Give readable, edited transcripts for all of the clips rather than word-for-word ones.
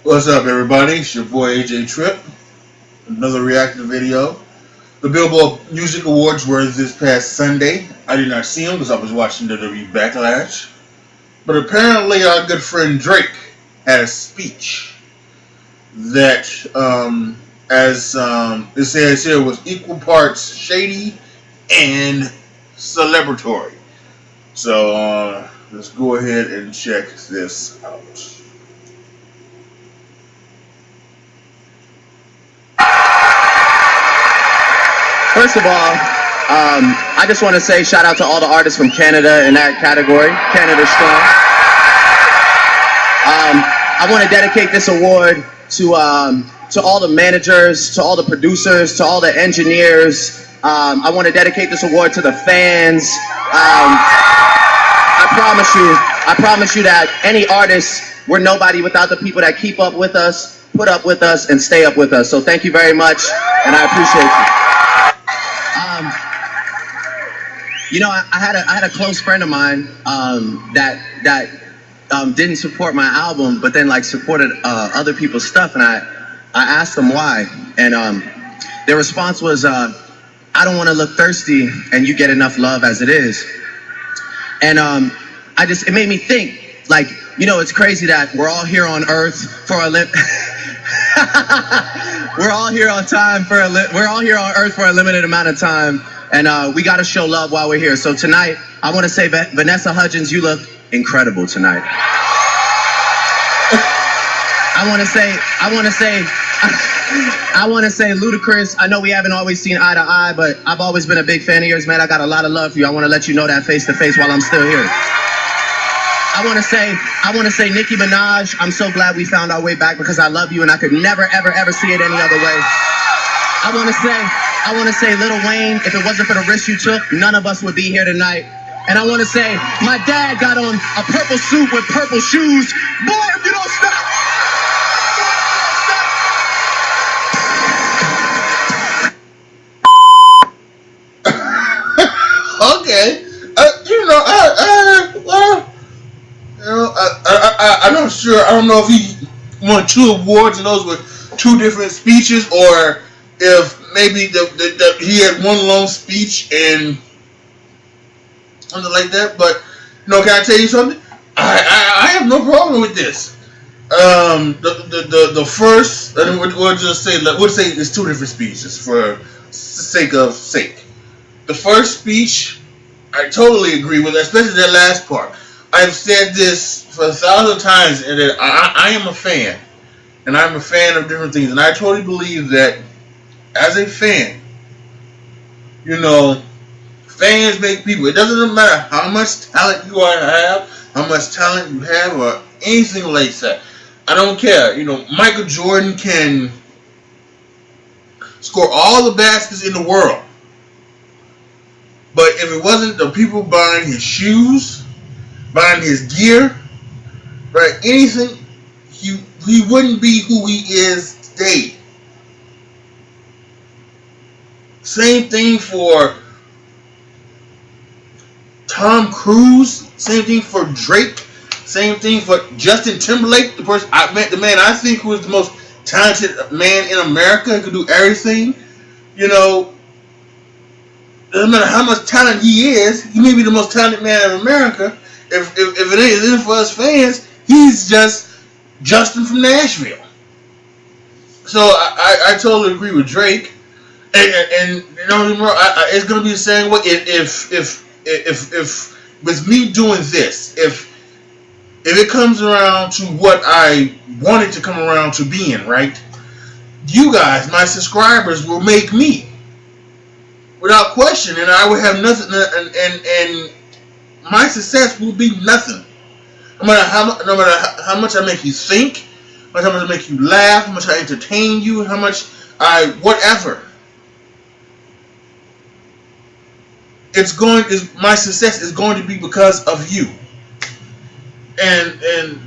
What's up, everybody? It's your boy AJ Tripp. Another reactive video. The Billboard Music Awards were this past Sunday. I did not see them because I was watching WWE Backlash. But apparently, our good friend Drake had a speech that, as it says here, was equal parts shady and celebratory. So let's go ahead and check this out. First of all, I just want to say shout out to all the artists from Canada in that category. Canada strong. I want to dedicate this award to all the managers, to all the producers, to all the engineers. I want to dedicate this award to the fans. I promise you that any artist, we're nobody without the people that keep up with us, put up with us, and stay up with us. So thank you very much, and I appreciate you. I had a close friend of mine that didn't support my album, but then supported other people's stuff, and I asked them why, and their response was, "I don't want to look thirsty, and you get enough love as it is." And it made me think, it's crazy that we're all here on Earth for a we're all here on Earth for a limited amount of time. And we got to show love while we're here. So tonight, I want to say, Vanessa Hudgens, you look incredible tonight. I want to say, Ludacris, I know we haven't always seen eye to eye, but I've always been a big fan of yours, man. I got a lot of love for you. I want to let you know that face to face while I'm still here. I want to say, Nicki Minaj, I'm so glad we found our way back because I love you and I could never, ever, ever see it any other way. I want to say, Lil Wayne, if it wasn't for the risk you took, none of us would be here tonight. And I want to say, my dad got on a purple suit with purple shoes. Boy, if you don't stop. Okay. I'm not sure. I don't know if he won 2 awards and those were 2 different speeches, or if maybe he had one long speech and something like that. But can I tell you something? I have no problem with this. The first, and we'll say it's 2 different speeches for sake. The first speech, I totally agree with, especially that last part. I've said this for 1,000 times, and that I am a fan, and I'm a fan of different things, and I totally believe that as a fan, fans make people. It doesn't matter how much talent you have, how much talent you have, or anything like that. I don't care. Michael Jordan can score all the baskets in the world, but if it wasn't the people buying his shoes, buying his gear, right, anything, he wouldn't be who he is today. Same thing for Tom Cruise. Same thing for Drake. Same thing for Justin Timberlake, the man I think who is the most talented man in America, who could do everything. Doesn't matter how much talent he is, he may be the most talented man in America. If it isn't for us fans, he's just Justin from Nashville. So I totally agree with Drake. And it's gonna be the same way if with me doing this, if it comes around to what I wanted to come around to being, right? You guys, my subscribers, will make me without question, and I will have nothing, and my success will be nothing. No matter how much I make you think, how much I make you laugh, how much I entertain you, how much whatever. My success is going to be because of you, and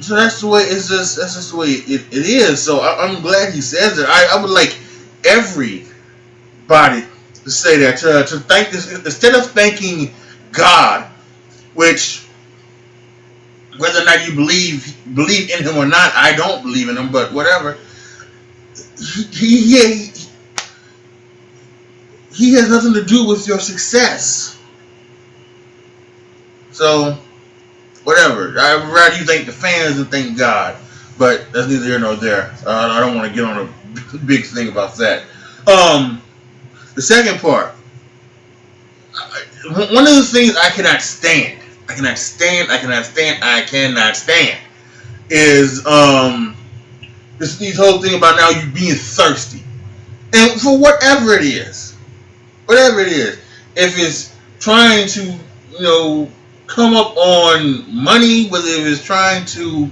so that's the way that's just the way it is. So I'm glad he says it. I would like everybody to say that, to thank this, instead of thanking God, which whether or not you believe in him or not, I don't believe in him, but whatever. He has nothing to do with your success. So, whatever. I'd rather you thank the fans than thank God. But that's neither here nor there. I don't want to get on a big thing about that. The second part. One of the things I cannot stand is this whole thing about now you being thirsty. And for whatever it is, if it's trying to, come up on money, whether it's trying to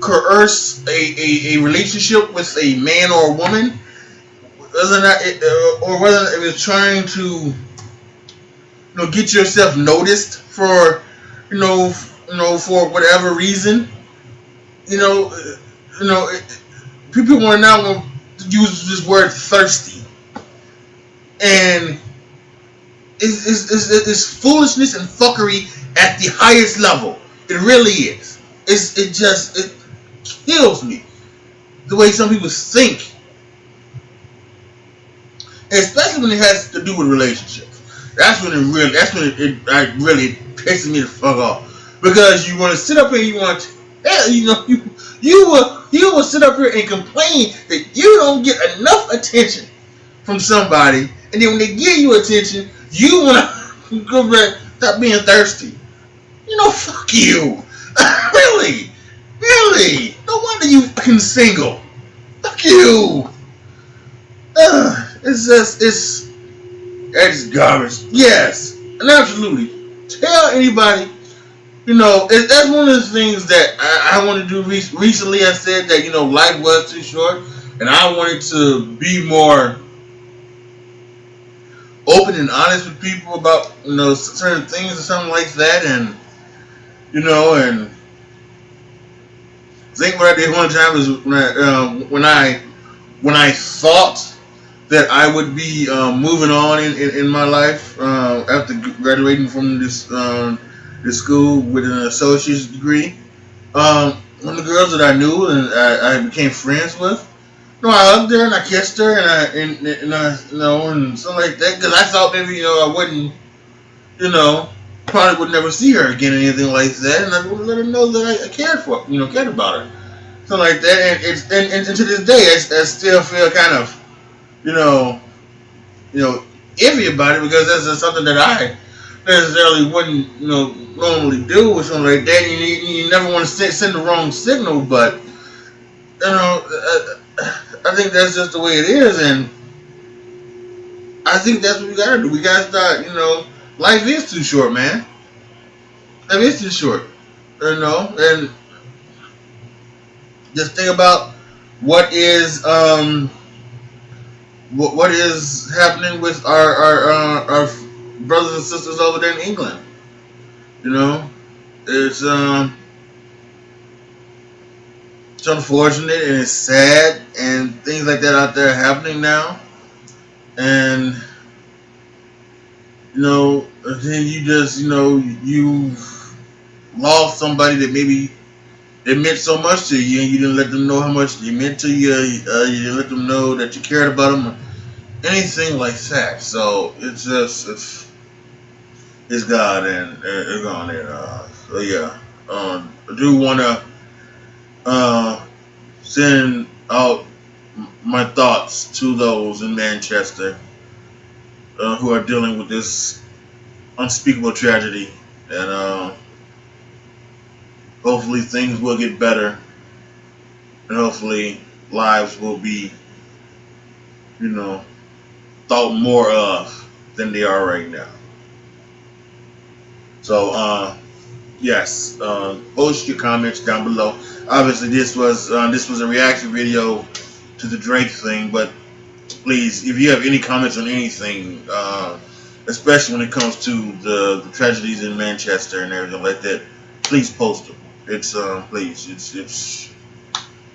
coerce a relationship with a man or a woman, or whether it was trying to get yourself noticed for for whatever reason, people want to now use this word thirsty, and it's foolishness and fuckery at the highest level. It really is. It kills me the way some people think. Especially when it has to do with relationships. That's when it really pisses me the fuck off. Because you want to sit up here, you will sit up here and complain that you don't get enough attention from somebody, and then when they give you attention, you want to go back, stop being thirsty. Fuck you. Really. No wonder you fucking single. Fuck you. It's garbage. Yes, and absolutely. Tell anybody, that's one of the things that I want to do. Recently, I said that, life was too short, and I wanted to be more open and honest with people about, certain things or something like that, and, and I think what I did one time is when I thought that I would be moving on in my life after graduating from this school with an associate's degree. One of the girls that I knew and I became friends with, I hugged her and I kissed her and something like that, because I thought maybe I wouldn't, probably would never see her again or anything like that, and I would let her know that I cared about her, something like that. And to this day, I still feel kind of iffy about it, because that's something that I necessarily wouldn't, normally do or something like that. You never want to send the wrong signal, but I think that's just the way it is, and I think that's what we gotta do. We gotta start, life is too short, man. Life is too short, and just think about what is what is happening with our brothers and sisters over there in England. It's unfortunate and it's sad, and things like that out there happening now. And then you just you've lost somebody that maybe it meant so much to you, and you didn't let them know how much they meant to you. You didn't let them know that you cared about them, or anything like that. So it's God, and it's gone there. So yeah, I do want to send out my thoughts to those in Manchester who are dealing with this unspeakable tragedy, and hopefully things will get better, and hopefully lives will be, thought more of than they are right now. So, yes, post your comments down below. Obviously, this was a reaction video to the Drake thing, but please, if you have any comments on anything, especially when it comes to the tragedies in Manchester and everything like that, please post them. It's please, it's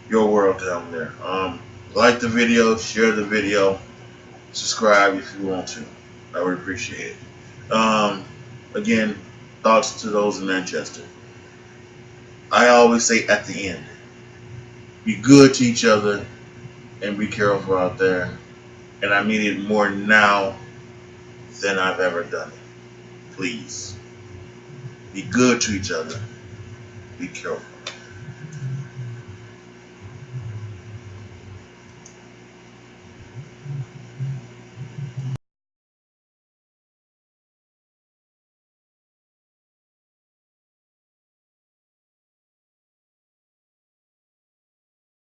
your world down there. Like the video, share the video, subscribe if you want to. I would appreciate it. Again, thoughts to those in Manchester. I always say at the end, be good to each other and be careful out there. And I mean it more now than I've ever done it. Please. Be good to each other. Be careful.